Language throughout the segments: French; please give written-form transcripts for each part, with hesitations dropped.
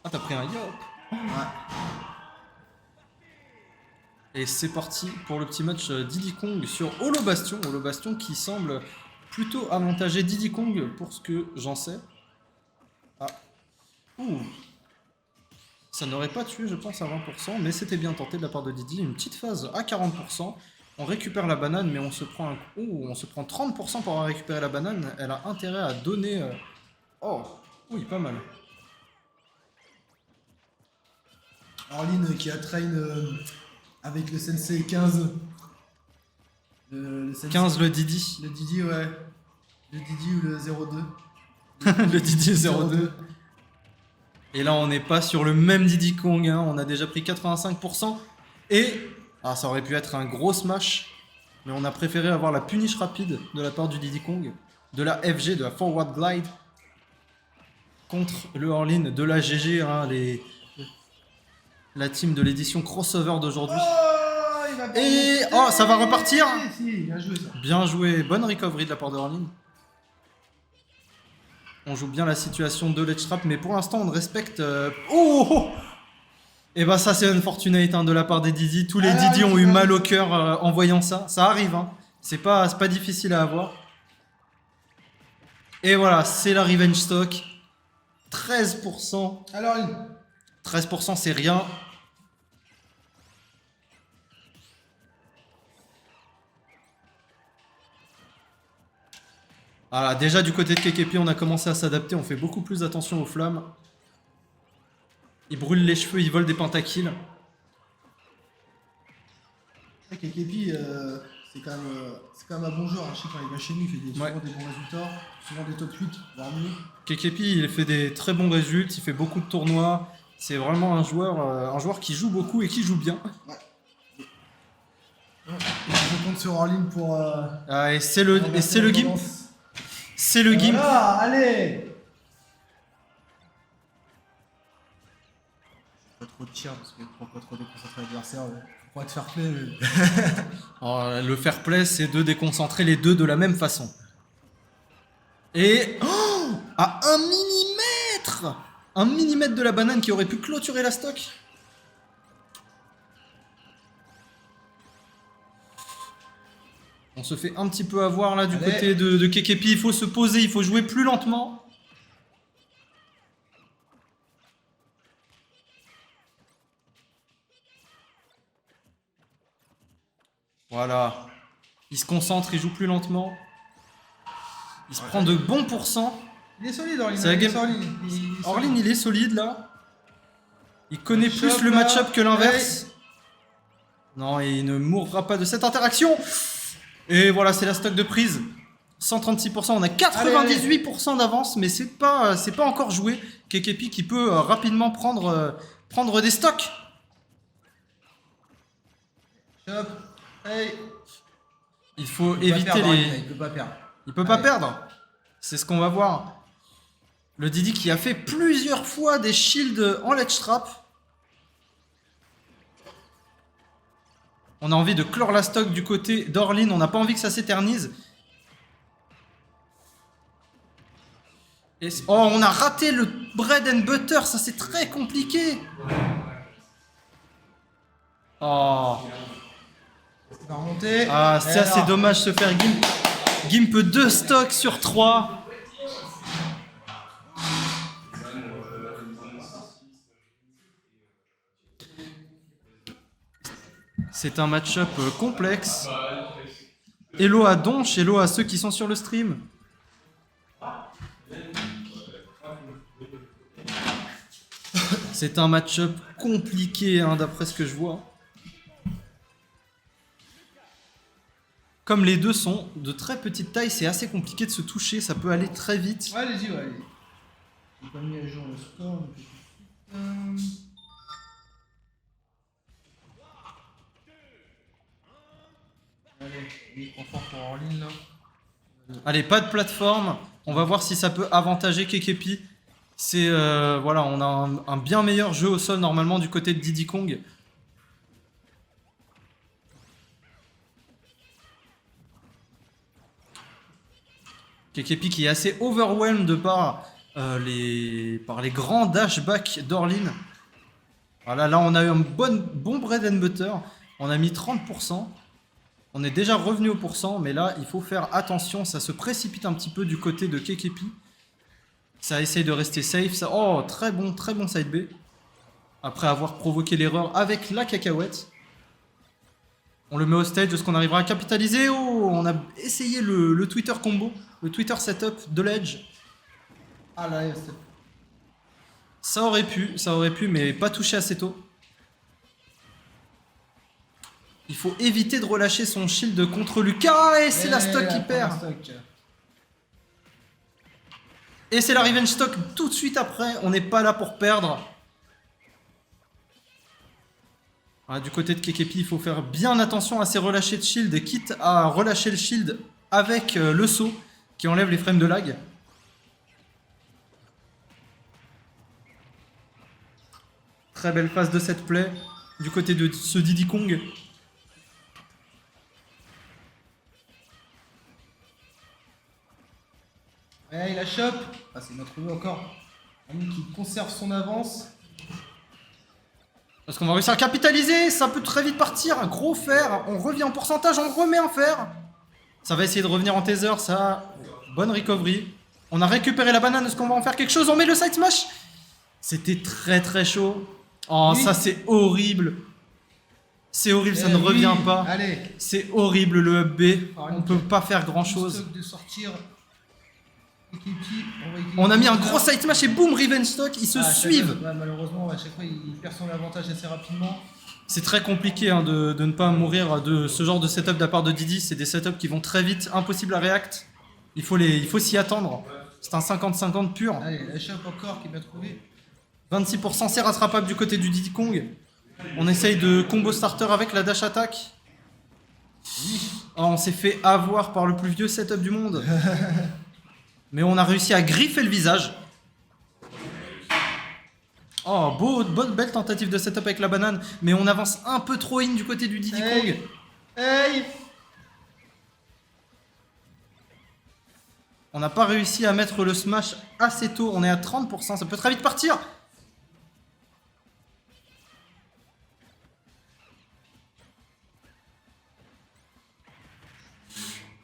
Ah, t'as pris un yop. Ouais. Et c'est parti pour le petit match Diddy Kong sur Holo Bastion. Holo Bastion qui semble plutôt avantager Diddy Kong pour ce que j'en sais. Ah. Ouh. Ça n'aurait pas tué, je pense, à 20%, mais c'était bien tenté de la part de Diddy. Une petite phase à 40%. On récupère la banane, mais on se prend, on se prend 30% pour avoir récupéré la banane. Elle a intérêt à donner... Oh, oui, pas mal. Orline qui a train avec le Sensei 15. Le Sensei, 15 le Diddy. Le Didi, ouais. Le Didi ou le 02. Le Diddy 02. Et là, on n'est pas sur le même Diddy Kong. Hein. On a déjà pris 85%. Et... Ah, ça aurait pu être un gros smash. Mais on a préféré avoir la punish rapide de la part du Diddy Kong. De la FG, de la Forward Glide. Contre le Orline de la GG. Hein, la team de l'édition crossover d'aujourd'hui. Et... Oh, ça va repartir. Si, bien joué ça. Bien joué. Bonne recovery de la part de Orline. On joue bien la situation de Ledge Trap, mais pour l'instant, on respecte... Oh. Et bah ça, c'est unfortunate hein, de la part des Diddy. Tous les Diddy ont eu mal au cœur en voyant ça. Ça arrive, hein. C'est pas difficile à avoir. Et voilà, c'est la Revenge Stock. 13%. Alors, 13%, c'est rien. Voilà, déjà du côté de Kekepi, on a commencé à s'adapter. On fait beaucoup plus attention aux flammes. Ils brûlent les cheveux, ils volent des pentakills. Kekepi, c'est quand même un bon joueur. Je sais quand il va chez nous, il fait souvent des bons résultats. Souvent des top 8, voire mieux. Kekepi, il fait des très bons résultats. Il fait beaucoup de tournois. C'est vraiment un joueur qui joue beaucoup et qui joue bien. Ouais. Je compte sur Orline pour... Ah, et c'est le gimp. C'est le gimp. Voilà, allez. Pas trop de tir parce que pour pas trop déconcentrer l'adversaire. Faut pas te faire play. Alors, le fair play, c'est de déconcentrer les deux de la même façon. Et à 1 millimètre, 1 millimètre de la banane qui aurait pu clôturer la stock. On se fait un petit peu avoir là du côté de Kekepi. Il faut se poser, il faut jouer plus lentement. Voilà. Il se concentre, il joue plus lentement. Il se prend de bons pourcents. Il est solide, Orline. C'est la game. Orline, il est solide là. Il connaît plus le match-up que l'inverse. Non, et il ne mourra pas de cette interaction. Et voilà, c'est la stock de prise. 136%, on a 98% d'avance, mais c'est pas encore joué. Kekepi qui peut rapidement prendre des stocks. Hop. Hey. Il faut éviter les... Il peut pas perdre. Il peut pas perdre. C'est ce qu'on va voir. Le Diddy qui a fait plusieurs fois des shields en ledge trap. On a envie de clore la stock du côté d'Orline. On n'a pas envie que ça s'éternise. Oh, on a raté le bread and butter. Ça, c'est très compliqué. Oh. Il va remonter. Ah, ça, c'est dommage se faire gimp. Gimp 2 stocks sur 3. C'est un match-up complexe. Hello à Donch, hello à ceux qui sont sur le stream. C'est un match-up compliqué hein, d'après ce que je vois. Comme les deux sont de très petite taille, c'est assez compliqué de se toucher, ça peut aller très vite. Ouais, allez-y, ouais, allez-y. J'ai pas mis à jour le score. Allez, micro-fort pour Orline là. Allez, pas de plateforme. On va voir si ça peut avantager Kekepi. C'est voilà, on a un bien meilleur jeu au sol normalement du côté de Diddy Kong. Kekepi qui est assez overwhelmed de par par les grands dashbacks d'Orlin. Voilà, là on a eu un bon bread and butter. On a mis 30%. On est déjà revenu au pourcent, mais là il faut faire attention, ça se précipite un petit peu du côté de Kekepi. Ça essaye de rester safe. Ça... Oh, très bon side B. Après avoir provoqué l'erreur avec la cacahuète. On le met au stage, est-ce qu'on arrivera à capitaliser? Oh, on a essayé le Twitter combo, le Twitter setup de l'Edge. Ah là, Ça aurait pu, mais pas touché assez tôt. Il faut éviter de relâcher son shield contre Lucas, et c'est la stock qui perd. Et c'est la revenge stock tout de suite après, on n'est pas là pour perdre. Voilà, du côté de Kekepi, il faut faire bien attention à ses relâchés de shield, quitte à relâcher le shield avec le saut qui enlève les frames de lag. Très belle phase de cette play du côté de ce Diddy Kong. Ouais, il la chope. Ah, c'est notre trouvé encore. Ami qui conserve son avance. Est-ce qu'on va réussir à capitaliser? Ça peut très vite partir. Un gros fer. On revient en pourcentage, on remet un fer. Ça va essayer de revenir en taser, ça. Bonne recovery. On a récupéré la banane, est-ce qu'on va en faire quelque chose? On met le side smash. C'était très chaud. Oh, oui. Ça c'est horrible. C'est horrible, ça ne revient pas. Allez. C'est horrible le up B. On peut pas faire grand chose. De sortir. On a mis un gros side smash et boum, Revenge stock, ils se suivent. Ouais, malheureusement, à chaque fois, il perd son avantage assez rapidement. C'est très compliqué hein, de ne pas mourir de ce genre de setup de la part de Diddy. C'est des setups qui vont très vite, impossible à react. Il faut s'y attendre. C'est un 50-50 pur. Allez, la chope encore qui va trouver. 26%, c'est rattrapable du côté du Diddy Kong. On essaye de combo starter avec la dash attack. Oh, on s'est fait avoir par le plus vieux setup du monde. Mais on a réussi à griffer le visage. Oh, belle tentative de setup avec la banane. Mais on avance un peu trop in du côté du Diddy Kong. Hey. On n'a pas réussi à mettre le smash assez tôt. On est à 30%, ça peut très vite partir.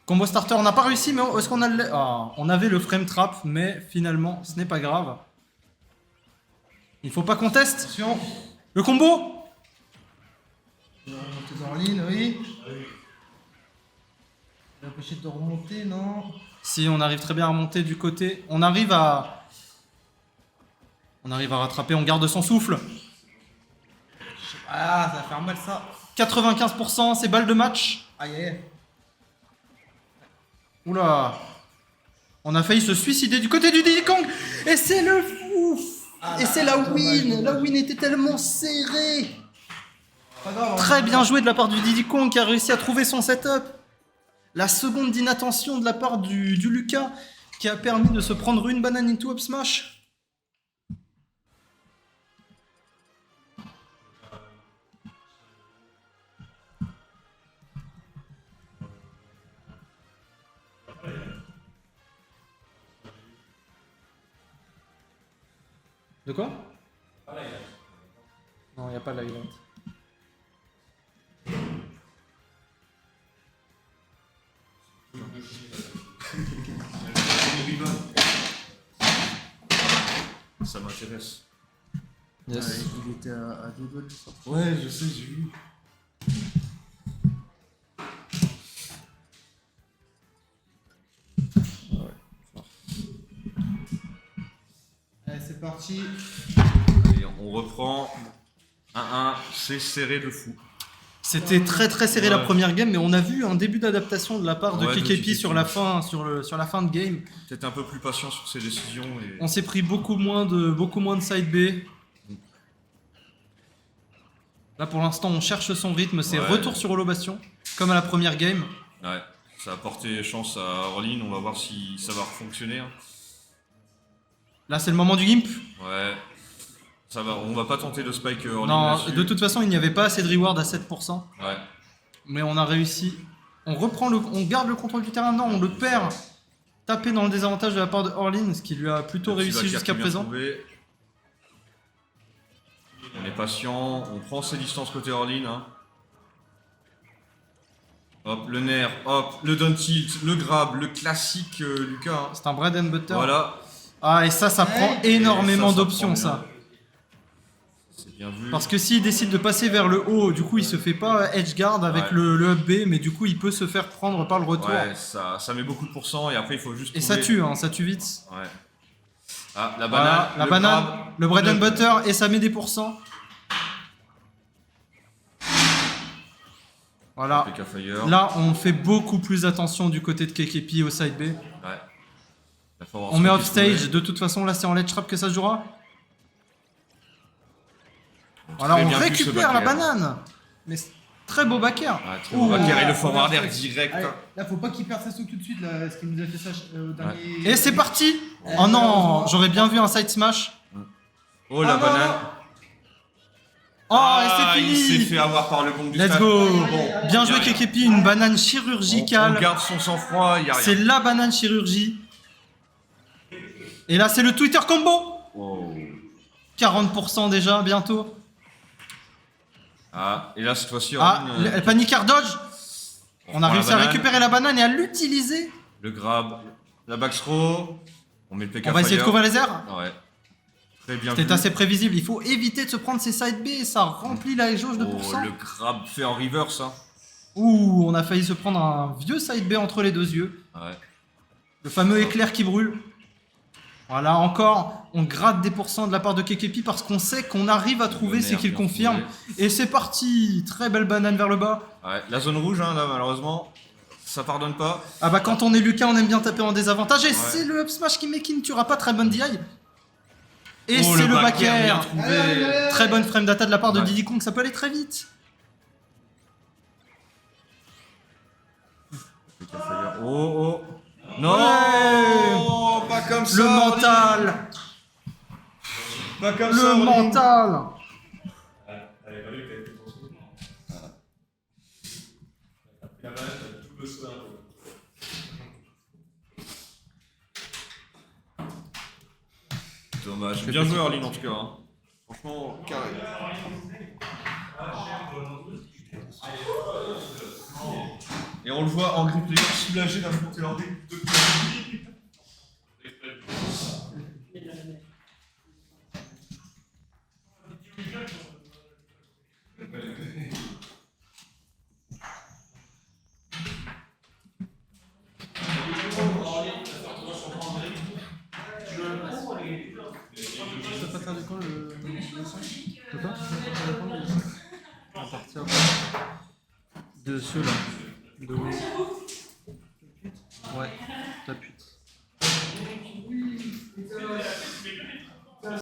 Combo starter, on n'a pas réussi, mais est-ce qu'on a le... on avait le frame trap, mais finalement, ce n'est pas grave. Il faut pas qu'on teste. Attention. Le combo. Il va remonter dans la ligne, oui. Il va empêcher de remonter, non? Si, on arrive très bien à remonter du côté. On arrive à rattraper, on garde son souffle. Ah, ça va faire mal ça. 95%, c'est balle de match. Aïe aïe. Oula. On a failli se suicider du côté du Diddy Kong. Et c'est le fou. Et c'est la win. La win était tellement serrée. Très bien joué de la part du Diddy Kong qui a réussi à trouver son setup. La seconde d'inattention de la part du Lucas qui a permis de se prendre une banane into up smash. De quoi? Non, il n'y a pas de highlight. Ça m'intéresse. Yes. Ouais, il était à 2 doigts de sortir. Ouais, je sais, j'ai vu. Allez, c'est parti. Allez, on reprend. 1-1, c'est serré de fou. C'était très serré la première game, mais on a vu un début d'adaptation de la part de Kekepi sur la fin de game. Peut-être un peu plus patient sur ses décisions. Et... On s'est pris beaucoup moins de side B. Là pour l'instant on cherche son rythme, c'est retour sur Holo Bastion, comme à la première game. Ouais, ça a porté chance à Orlin, on va voir si ça va fonctionner. Hein. Là c'est le moment du gimp. Ouais. Ça va, on va pas tenter de spike Orlin. Non, de toute façon il n'y avait pas assez de reward à 7%. Ouais. Mais on a réussi. On garde le contrôle du terrain, non on le perd. taper dans le désavantage de la part de Orlin, ce qui lui a plutôt Le petit réussi backer jusqu'à qui vient présent. trouver. On est patient, on prend ses distances côté Orlin. Hein. Hop, le nerf, hop, le down tilt, le grab, le classique Lucas. Hein. C'est un bread and butter. Voilà. Ah, et ça prend énormément ça d'options, prend ça. bien. C'est bien vu. Parce que s'il décide de passer vers le haut, du coup, il se fait pas edge guard avec Ouais. le up B, mais du coup, il peut se faire prendre par le retour. Ouais, ça met beaucoup de pourcents et après il faut juste Et trouver... ça tue, hein, ça tue vite. Ouais. Ah, la Voilà, banane, la le banane, grab, le bread and le- butter, et ça met des pourcents. Voilà. PK Fire. Là, on fait beaucoup plus attention du côté de KKP au side B. Ouais. La forward On met smoke off est stage, trouvée. de toute façon, là, c'est en ledge trap que ça se jouera. Voilà, Très on bien vu ce récupère la backer. banane. Mais c'est très beau backer. Ah, très bon backer et le forward air Ouais. direct. Allez, là, faut pas qu'il perde sa stock tout de suite, là, ce qu'il nous a fait ça au dernier. Et c'est parti. Oh non, j'aurais bien vu un side smash. Oh la Ah, non, banane. non. Oh, et c'est Il s'est fini. fait avoir par le gong du Let's stade. go. Bon, Bien y a joué rien. KKP, une banane On chirurgicale. garde son sang-froid, il y a C'est rien. la banane chirurgie. Et là, c'est le Twitter combo. Oh. 40% déjà, bientôt. Ah, et là cette fois-ci, Ah, Orlin, le panic air dodge. On a prend la réussi à banane, récupérer la banane et à l'utiliser. le grab, la back throw, on met le PK On va essayer de Fire. couvrir les airs. Ouais. Très bien C'était vu. assez prévisible. Il faut éviter de se prendre ses side B et ça remplit la jauge de Oh, pourcents. le grab fait en reverse. Hein. Ouh, on a failli se prendre un vieux side B entre les deux yeux. Ouais. Le fameux éclair qui brûle. Voilà, encore, on gratte des pourcents de la part de KKP parce qu'on sait qu'on arrive à trouver, Le c'est nerf qu'il bien confirme. trouvé. Et c'est parti. Très belle banane vers le bas. Ouais. La zone rouge, hein, là, malheureusement, ça pardonne pas. Ah bah quand on est Lucas, on aime bien taper en désavantage. Et c'est le up smash qui ne tuera pas. Très bonne DI. Et Oh, c'est le backer bien backer. trouvé. Très bonne frame data de la part de Ouais. Diddy Kong, ça peut aller très vite. PK Fire. Oh, oh. Non, Ouais. pas comme ça. Le Orlin. mental. Pas comme ça. Le Orlin. mental. Dommage. Bien joué, Orlin, en tout cas. Hein. Franchement, carré. Et on le voit en grip, les gars, soulagé d'affronter leur deck de Ça va faire de quand le 5 De quoi À partir De ceux-là. De... Ouais, t'appuies.